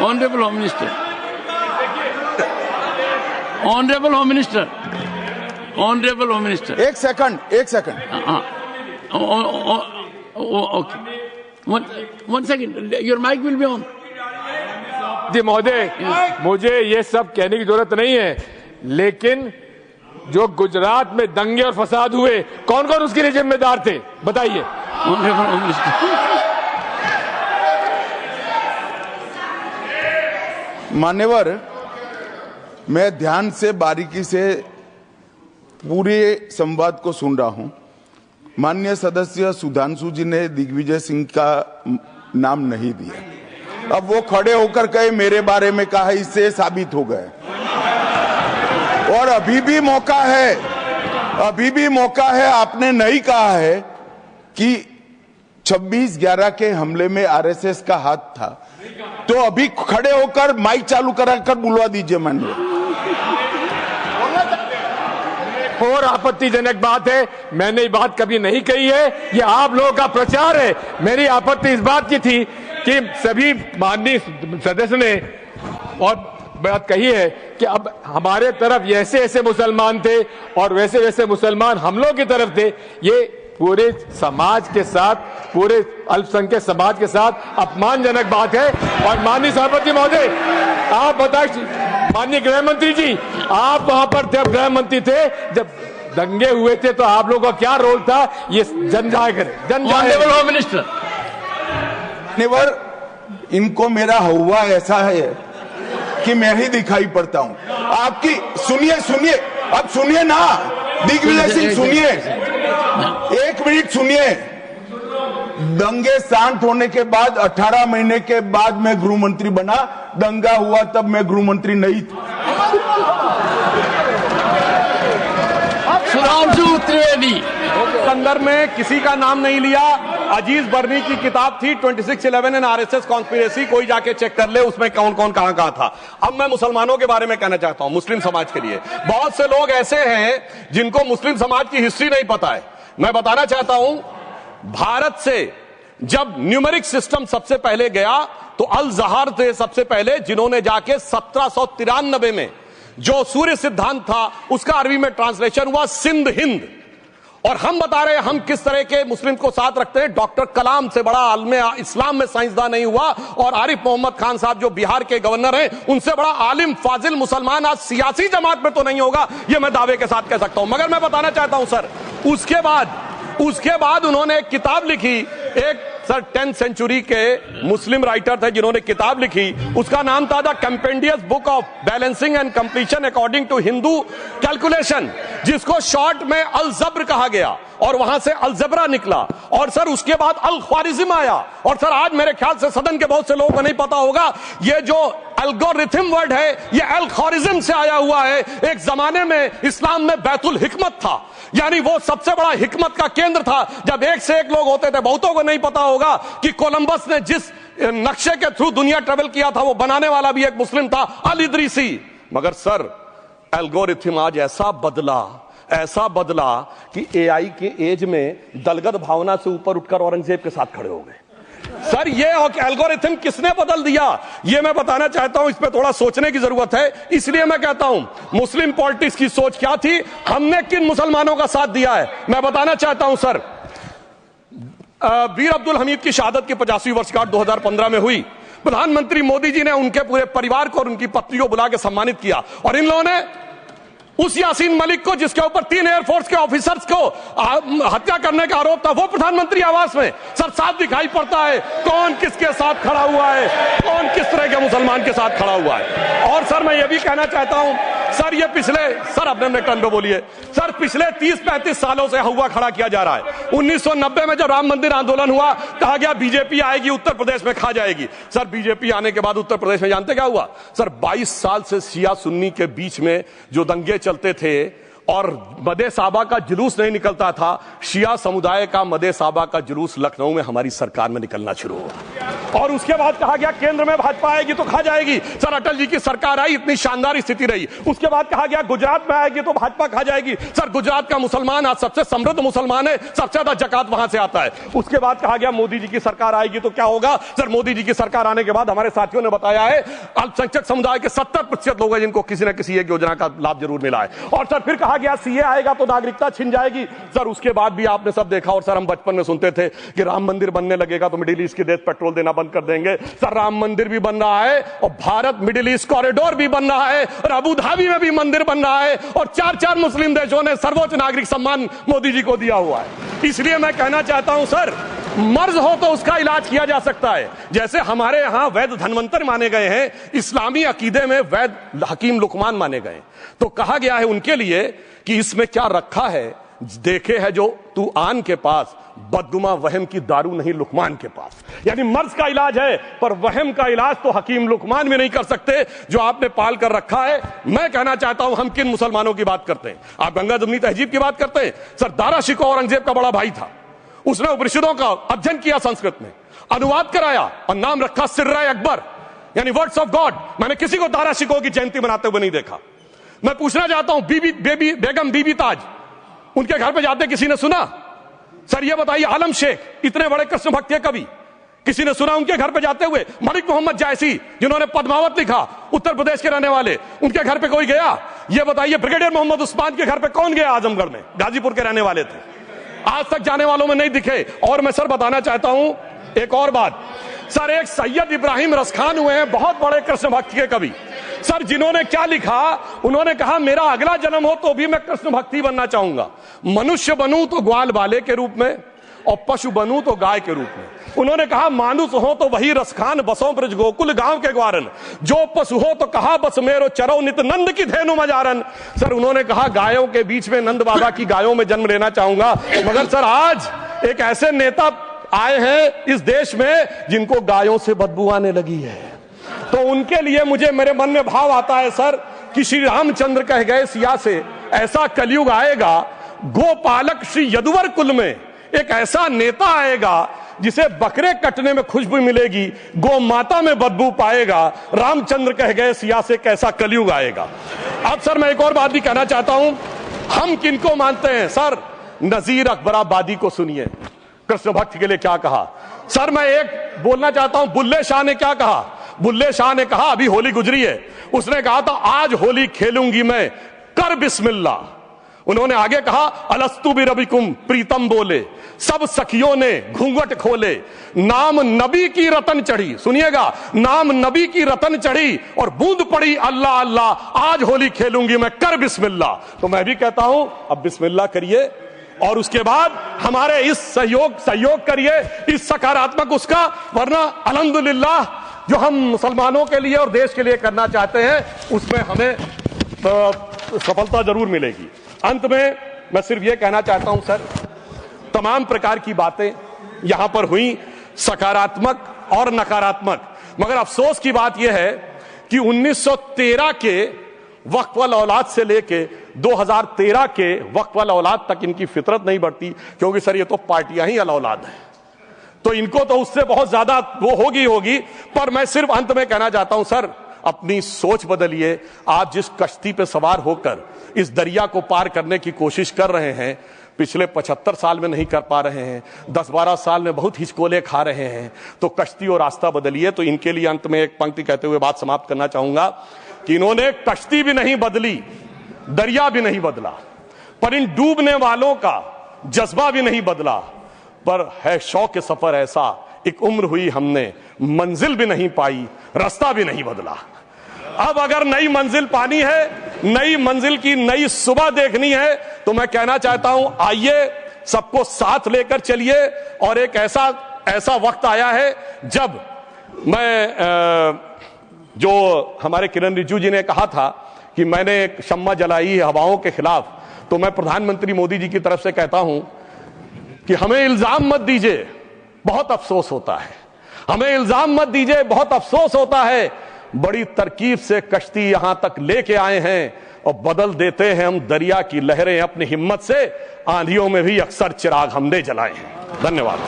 Honourable home minister, honourable home minister, honourable home minister, एक second. Okay, one second, your mic will be on. जी महोदय, मुझे ये सब कहने की जरूरत नहीं है, लेकिन जो गुजरात में दंगे और फसाद हुए, कौन कौन उसके लिए जिम्मेदार थे, बताइए। Honourable home minister. मान्यवर, मैं ध्यान से बारीकी से पूरे संवाद को सुन रहा हूं। माननीय सदस्य सुधांशु जी ने दिग्विजय सिंह का नाम नहीं दिया। अब वो खड़े होकर कहे मेरे बारे में कहा, इससे साबित हो गए। और अभी भी मौका है, आपने नहीं कहा है कि 26/11 के हमले में आरएसएस का हाथ था, तो अभी खड़े होकर माइक चालू कराकर बुलवा दीजिए। माननीय, और आपत्तिजनक बात है, मैंने ये बात कभी नहीं कही है, ये आप लोगों का प्रचार है। मेरी आपत्ति इस बात की थी कि सभी माननीय सदस्य ने और बात कही है कि अब हमारे तरफ ऐसे ऐसे मुसलमान थे और वैसे वैसे मुसलमान हम लोग की तरफ थे। ये पूरे समाज के साथ, पूरे अल्पसंख्यक समाज के साथ अपमानजनक बात है। और माननीय सभापति महोदय, आप बताइए, माननीय गृह मंत्री जी, आप वहां पर जब गृह मंत्री थे, जब दंगे हुए थे, तो आप लोगों का क्या रोल था, ये जन जाहिर ऑनरेबल होम मिनिस्टर। मान्यवर, इनको मेरा हुआ ऐसा है कि मैं ही दिखाई पड़ता हूं। आपकी सुनिए, अब सुनिए ना दिग्विजय सिंह, सुनिए, एक मिनट सुनिए। दंगे शांत होने के बाद 18 महीने के बाद मैं गृह मंत्री बना। दंगा हुआ तब मैं गृह मंत्री नहीं था। सुधांशु त्रिवेदी। संदर्भ में किसी का नाम नहीं लिया। अजीज बर्नी की किताब थी 26/11 एंड आरएसएस कॉन्स्पिरेसी, कोई जाके चेक कर ले उसमें कौन कौन कहां कहां था। अब मैं मुसलमानों के बारे में कहना चाहता हूं, मुस्लिम समाज के लिए। बहुत से लोग ऐसे हैं जिनको मुस्लिम समाज की हिस्ट्री नहीं पता है। मैं बताना चाहता हूं, भारत से जब न्यूमेरिक सिस्टम सबसे पहले गया तो अल जहार थे सबसे पहले, जिन्होंने जाके 1793 में जो सूर्य सिद्धांत था उसका अरबी में ट्रांसलेशन हुआ सिंध हिंद। और हम बता रहे हैं हम किस तरह के मुस्लिम को साथ रखते हैं। डॉक्टर कलाम से बड़ा आलिम इस्लाम में साइंसदान नहीं हुआ, और आरिफ मोहम्मद खान साहब जो बिहार के गवर्नर हैं, उनसे बड़ा आलिम फाजिल मुसलमान आज सियासी जमात में तो नहीं होगा, यह मैं दावे के साथ कह सकता हूं। मगर मैं बताना चाहता हूं सर, उसके बाद उन्होंने एक किताब लिखी, एक सर 10th सेंचुरी के मुस्लिम राइटर थे जिन्होंने किताब लिखी, उसका नाम था the compendious book of balancing and completion according to Hindu calculation, जिसको शॉर्ट में अल जब्र कहा गया, और वहां से अलजबरा निकला। और सर उसके बाद अल ख्वारिज्म आया। और सर आज मेरे ख्याल से सदन के बहुत से लोगों को नहीं पता होगा, ये जो एल्गोरिथम वर्ड है ये अल ख्वारिज्म से आया हुआ है। एक जमाने में इस्लाम में बैतुल हिकमत था, यानी वो सबसे बड़ा हिकमत का केंद्र था। जब एक से एक लोग होते थे, बहुतों को नहीं पता होगा कि कोलंबस ने जिस नक्शे के थ्रू दुनिया ट्रेवल किया था, वो बनाने वाला भी एक मुस्लिम था, अल इदरीसी। मगर सर एल्गोरिथम आज ऐसा बदला कि एआई के एज में दलगत भावना से ऊपर उठकर औरंगजेब के साथ खड़े हो गए। सर ये एल्गोरिथम किसने बदल दिया, ये मैं बताना चाहता हूं। इस पे थोड़ा सोचने की जरूरत है। इसलिए मैं कहता हूं मुस्लिम पॉलिटिक्स की सोच क्या थी, हमने किन मुसलमानों का साथ दिया है, मैं बताना चाहता हूं। सर वीर अब्दुल हमीद की शहादत की 50वीं वर्षगांठ 2015 में हुई। प्रधानमंत्री मोदी जी ने उनके पूरे परिवार को और उनकी पत्नी को बुला के सम्मानित किया, और इन लोगों ने उस यासीन मलिक को, जिसके ऊपर 3 एयरफोर्स के ऑफिसर्स को हत्या करने का आरोप था, वो प्रधानमंत्री आवास में। सर साफ दिखाई पड़ता है कौन किसके साथ खड़ा हुआ है, कौन किस तरह के मुसलमान के साथ खड़ा हुआ है। और सर मैं ये भी कहना चाहता हूं, सर ये सर अपने टर्न पे बोलिए। सर पिछले 30-35 सालों से हुआ खड़ा किया जा रहा है। 1990 में जब राम मंदिर आंदोलन हुआ, कहा गया बीजेपी आएगी उत्तर प्रदेश में खा जाएगी। सर बीजेपी आने के बाद उत्तर प्रदेश में जानते क्या हुआ? सर 22 साल से शिया सुन्नी के बीच में जो दंगे चलते थे, और मदे साबा का जुलूस नहीं निकलता था, शिया समुदाय का मदे साबा का जुलूस लखनऊ में हमारी सरकार में निकलना शुरू हुआ। और उसके बाद कहा गया केंद्र में भाजपा आएगी तो खा जाएगी। सर अटल जी की सरकार आई, इतनी शानदार स्थिति रही। उसके बाद कहा गया गुजरात में आएगी तो भाजपा खा जाएगी। सर गुजरात का मुसलमान आज सबसे समृद्ध मुसलमान है, सबसे ज्यादा जकात वहां से आता है। उसके बाद कहा गया मोदी जी की सरकार आएगी तो क्या होगा। सर मोदी जी की सरकार आने के बाद हमारे साथियों ने बताया है अल्पसंख्यक समुदाय के 70% लोग हैं जिनको किसी न किसी एक योजना का लाभ जरूर मिला है। और सर फिर कहा गया सीए आएगा तो नागरिकता छिन जाएगी। सर उसके बाद भी आपने सब देखा, और सर हम बचपन में सुनते थे कि राम मंदिर बनने लगेगा तो मिडिल ईस्ट के देश पेट्रोल देना बंद कर देंगे। सर राम मंदिर भी बन रहा है और भारत मिडिल ईस्ट कॉरिडोर भी बन रहा है और अबू धाबी में भी मंदिर बन रहा है और 4 मुस्लिम देशों ने सर्वोच्च नागरिक सम्मान मोदी जी को दिया हुआ है। इसलिए मैं कहना चाहता हूं सर, मर्ज हो तो उसका इलाज किया जा सकता है। जैसे हमारे यहां वैद धनवंतर माने गए हैं, इस्लामी अकीदे में वैद हकीम लुकमान माने गए, तो कहा गया है उनके लिए कि इसमें क्या रखा है, देखे है जो तू आन के पास, बदगुमा वहम की दारू नहीं लुकमान के पास। यानी मर्ज का इलाज है पर वहम का इलाज तो हकीम लुकमान भी नहीं कर सकते जो आपने पाल कर रखा है। मैं कहना चाहता हूं हम किन मुसलमानों की बात करते हैं। आप गंगा जमुनी तहजीब की बात करते हैं। सर दारा शिकोह औरंगजेब का बड़ा भाई था, उसने उपनिषदों का अध्ययन किया, संस्कृत में अनुवाद कराया और नाम रखा सिर्राए अकबर, यानी वर्ड्स ऑफ गॉड। मैंने किसी को दारा शिकोह की जयंती मनाते हुए नहीं देखा। मैं पूछना चाहता हूं बेगम बीबी ताज, उनके घर पे जाते किसी ने सुना? सर ये बताइए, आलम शेख इतने बड़े कृष्ण भक्त कवि, किसी ने सुना उनके घर पे जाते हुए? मलिक मोहम्मद जायसी जिन्होंने पद्मावत लिखा, उत्तर प्रदेश के रहने वाले, उनके घर पे कोई गया? ये बताइए ब्रिगेडियर मोहम्मद उस्मान के घर पे कौन गया? आजमगढ़ में, गाजीपुर के रहने वाले थे, आज तक जाने वालों में नहीं दिखे। और मैं सर बताना चाहता हूं एक और बात। सर एक सैयद इब्राहिम रसखान हुए हैं, बहुत बड़े कृष्ण भक्त के कवि। सर जिन्होंने क्या लिखा, उन्होंने कहा मेरा अगला जन्म हो तो भी मैं कृष्ण भक्ति बनना चाहूंगा, मनुष्य बनूं तो ग्वाल बाले के रूप में और पशु बनूं तो गाय के रूप में। उन्होंने कहा मानुस हो तो वही रसखान, बसों ब्रज गोकुल गांव के ग्वारन, जो पशु हो तो कहा बस मेरो चरो नित नंद की धेनु मजारन। सर उन्होंने कहा गायों के बीच में नंद बाबा की गायों में जन्म लेना चाहूंगा। मगर सर आज एक ऐसे नेता आए हैं इस देश में जिनको गायों से बदबू आने लगी है, तो उनके लिए मुझे मेरे मन में भाव आता है सर कि श्री रामचंद्र कह गए सिया से, ऐसा कलयुग आएगा गोपालक श्री यदुवर कुल में एक ऐसा नेता आएगा जिसे बकरे कटने में खुशबू मिलेगी, गौ माता में बदबू पाएगा। रामचंद्र कह गए सिया से कैसा कलयुग आएगा। अब सर मैं एक और बात भी कहना चाहता हूं, हम किनको मानते हैं? सर नजीर अकबराबादी को सुनिए, कृष्ण भक्त के लिए क्या कहा। सर मैं एक बोलना चाहता हूं, बुल्ले शाह ने क्या कहा। बुल्ले शाह ने कहा, अभी होली गुजरी है, उसने कहा था आज होली खेलूंगी मैं, कर बिस्मिल्लाह। उन्होंने आगे कहा अलस्तु बिरबिकुम प्रीतम बोले, सब सखियों ने घूंघट खोले, नाम नबी की रतन चढ़ी, सुनिएगा, नाम नबी की रतन चढ़ी और बूंद पड़ी अल्लाह अल्लाह, आज होली खेलूंगी मैं, कर बिस्मिल्लाह। तो मैं भी कहता हूं अब बिस्मिल्लाह करिए और उसके बाद हमारे इस सहयोग करिए, इस सकारात्मक उसका, वरना अल्हम्दुलिल्लाह जो हम मुसलमानों के लिए और देश के लिए करना चाहते हैं उसमें हमें सफलता जरूर मिलेगी। अंत में मैं सिर्फ यह कहना चाहता हूं सर, तमाम प्रकार की बातें यहां पर हुई, सकारात्मक और नकारात्मक, मगर अफसोस की बात यह है कि 1913 के वक्फ वाल औलाद से लेके 2013 के वक्फ वाल औलाद तक इनकी फितरत नहीं बढ़ती, क्योंकि सर ये तो पार्टियां ही अल औलाद हैं, तो इनको तो उससे बहुत ज्यादा वो होगी। पर मैं सिर्फ अंत में कहना चाहता हूं सर, अपनी सोच बदलिए। आप जिस कश्ती पे सवार होकर इस दरिया को पार करने की कोशिश कर रहे हैं, पिछले 75 साल में नहीं कर पा रहे हैं, 10-12 साल में बहुत हिचकोले खा रहे हैं, तो कश्ती और रास्ता बदलिए। तो इनके लिए अंत में एक पंक्ति कहते हुए बात समाप्त करना चाहूंगा कि इन्होंने कश्ती भी नहीं बदली, दरिया भी नहीं बदला, पर इन डूबने वालों का जज्बा भी नहीं बदला, पर है शौक सफर ऐसा, एक उम्र हुई हमने मंजिल भी नहीं पाई, रास्ता भी नहीं बदला। अब अगर नई मंजिल पानी है, नई मंजिल की नई सुबह देखनी है, तो मैं कहना चाहता हूं आइए सबको साथ लेकर चलिए। और एक ऐसा वक्त आया है जब मैं जो हमारे किरण रिजिजू जी ने कहा था कि मैंने एक शम्मा जलाई हवाओं के खिलाफ, तो मैं प्रधानमंत्री मोदी जी की तरफ से कहता हूं कि हमें इल्जाम मत दीजिए, बहुत अफसोस होता है, हमें इल्जाम मत दीजिए, बहुत अफसोस होता है। बड़ी तरकीब से कश्ती यहां तक लेके आए हैं और बदल देते हैं हम दरिया की लहरें अपनी हिम्मत से, आंधियों में भी अक्सर चिराग हमने जलाए हैं। धन्यवाद।